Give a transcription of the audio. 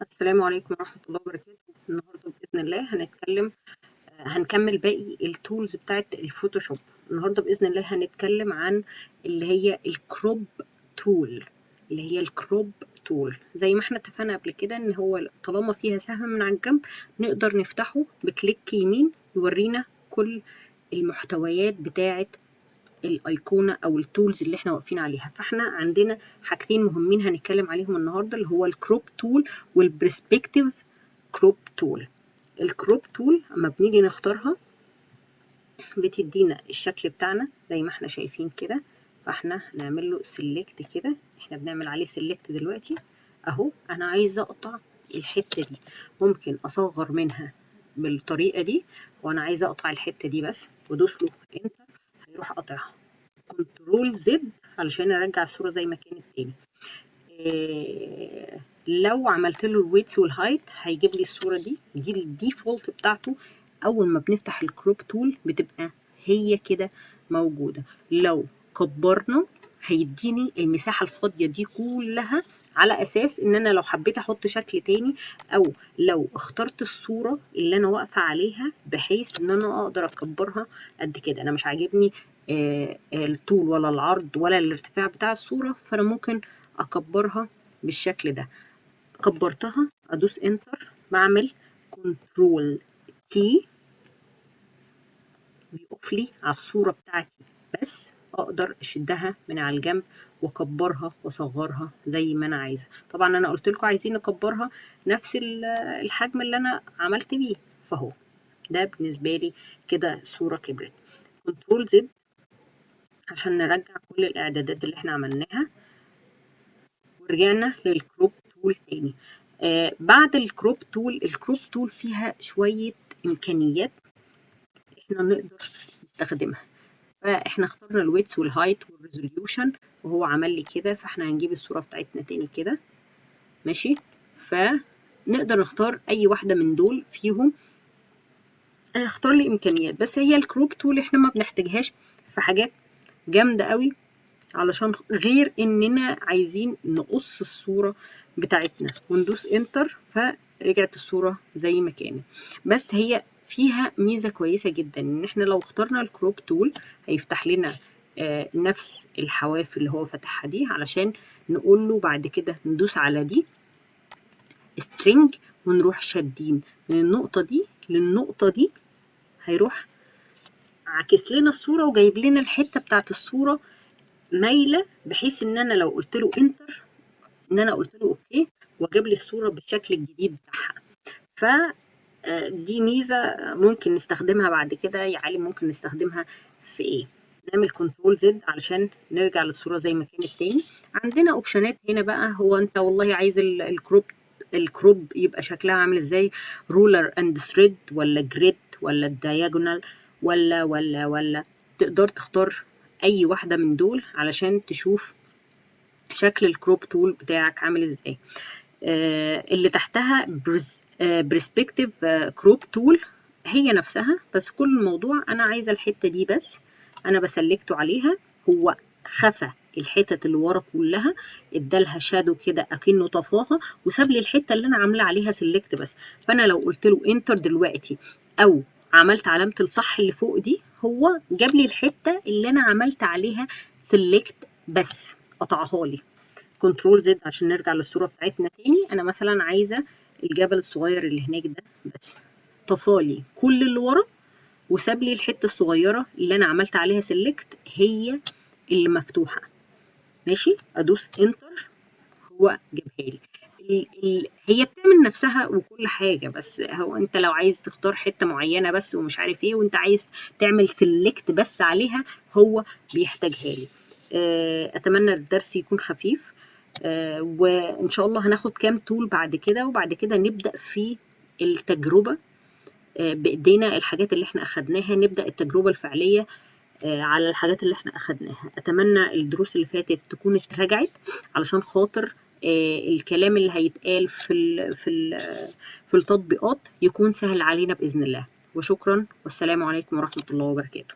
السلام عليكم ورحمة الله وبركاته. النهاردة بإذن الله هنكمل باقي التولز بتاعت الفوتوشوب. النهاردة بإذن الله هنتكلم عن اللي هي الكروب تول. زي ما احنا اتفقنا قبل كده ان هو طالما فيها سهم من على الجنب نقدر نفتحه بكليك يمين يورينا كل المحتويات بتاعت الايقونه او التولز اللي احنا واقفين عليها. فاحنا عندنا حاجتين مهمين هنتكلم عليهم النهارده، اللي هو الكروب تول والبرسبكتيف كروب تول. الكروب تول اما بنيجي نختارها بتدينا الشكل بتاعنا زي ما احنا شايفين كده، فاحنا نعمل له سيلكت كده. احنا بنعمل عليه سيلكت دلوقتي اهو. انا عايزه اقطع الحته دي، ممكن اصغر منها بالطريقه دي، وانا عايزه اقطع الحته دي بس وادوس له انتر هيروح قاطعها. كنترول زد علشان ارجع الصوره زي ما كانت تاني. لو عملت له الويتس والهايت هيجيب لي الصوره دي الديفولت بتاعته. اول ما بنفتح الكروب تول بتبقى هي كده موجوده. لو كبرنا هيديني المساحه الفاضيه دي كلها، على اساس ان انا لو حبيت احط شكل تاني، او لو اخترت الصوره اللي انا واقفه عليها بحيث ان انا اقدر اكبرها قد كده. انا مش عاجبني الطول ولا العرض ولا الارتفاع بتاع الصوره، فانا ممكن اكبرها بالشكل ده. كبرتها ادوس انتر، بعمل كنترول تي بيقف لي على الصوره بتاعتي، بس اقدر اشدها من على الجنب واكبرها واصغرها زي ما انا عايزه. طبعا انا قلت لكم عايزين نكبرها نفس الحجم اللي انا عملت بيه، فهو ده بالنسبه لي كده الصوره كبرت. كنترول زد عشان نرجع كل الاعدادات اللي احنا عملناها، ورجعنا للكروب تول تاني. بعد الكروب تول فيها شوية إمكانيات إحنا نقدر نستخدمها. فإحنا اخترنا الويتس والهايت والريزوليوشن وهو عمل لي كده، فإحنا هنجيب الصورة بتاعتنا تاني كده ماشي. فنقدر نختار أي واحدة من دول فيهم. اختار لي إمكانيات، بس هي الكروب تول إحنا ما بنحتاجهاش في حاجات جامدة قوي، علشان غير اننا عايزين نقص الصورة بتاعتنا وندوس انتر فرجعت الصورة زي ما كانت. بس هي فيها ميزة كويسة جدا، ان احنا لو اخترنا الكروب تول هيفتح لنا نفس الحواف اللي هو فتحها دي، علشان نقول له بعد كده ندوس على دي سترينج ونروح شادين من النقطة دي للنقطة دي، هيروح عاكس لنا الصورة وجايب لنا الحتة بتاعت الصورة مايله، بحيث ان انا لو قلت له انتر ان انا قلت له اوكي واجيب لي الصوره بالشكل الجديد بتاعها. ف دي ميزه ممكن نستخدمها بعد كده. يا عالم ممكن نستخدمها في ايه؟ نعمل كنترول زد علشان نرجع للصوره زي ما كانت تاني. عندنا اوبشنات هنا بقى، هو انت والله عايز الكروب يبقى شكلها عامل ازاي؟ رولر اند ثريد ولا جريد ولا الدياجونال ولا تقدر تختار اي واحده من دول علشان تشوف شكل الكروب تول بتاعك عامل ازاي. اللي تحتها برسبكتيف كروب تول هي نفسها، بس كل الموضوع انا عايزه الحته دي بس، انا بسلكته عليها، هو خفى الحتت اللي ورا كلها، ادالها شادو كده اكنه طفاها وساب لي الحته اللي انا عامله عليها سيلكت بس. فانا لو قلت له انتر دلوقتي او عملت علامه الصح اللي فوق دي، هو جاب لي الحته اللي انا عملت عليها سيلكت بس، قطعها لي. كنترول زد عشان نرجع للصوره بتاعتنا تاني. انا مثلا عايزه الجبل الصغير اللي هناك ده بس، طفالي كل اللي ورا وساب لي الحته الصغيره اللي انا عملت عليها سيلكت هي اللي مفتوحه ماشي. ادوس انتر هو جابها لي. هي بتعمل نفسها وكل حاجه، بس هو انت لو عايز تختار حته معينه بس ومش عارف ايه وانت عايز تعمل سيلكت بس عليها هو بيحتاجها لي. اتمنى الدرس يكون خفيف، وان شاء الله هناخد كام تول بعد كده، وبعد كده نبدا في التجربه بايدينا. الحاجات اللي احنا اخدناها نبدا التجربه الفعليه على الحاجات اللي احنا اخدناها. اتمنى الدروس اللي فاتت تكون اتراجعت علشان خاطر الكلام اللي هيتقال في التطبيقات يكون سهل علينا باذن الله. وشكرا والسلام عليكم ورحمه الله وبركاته.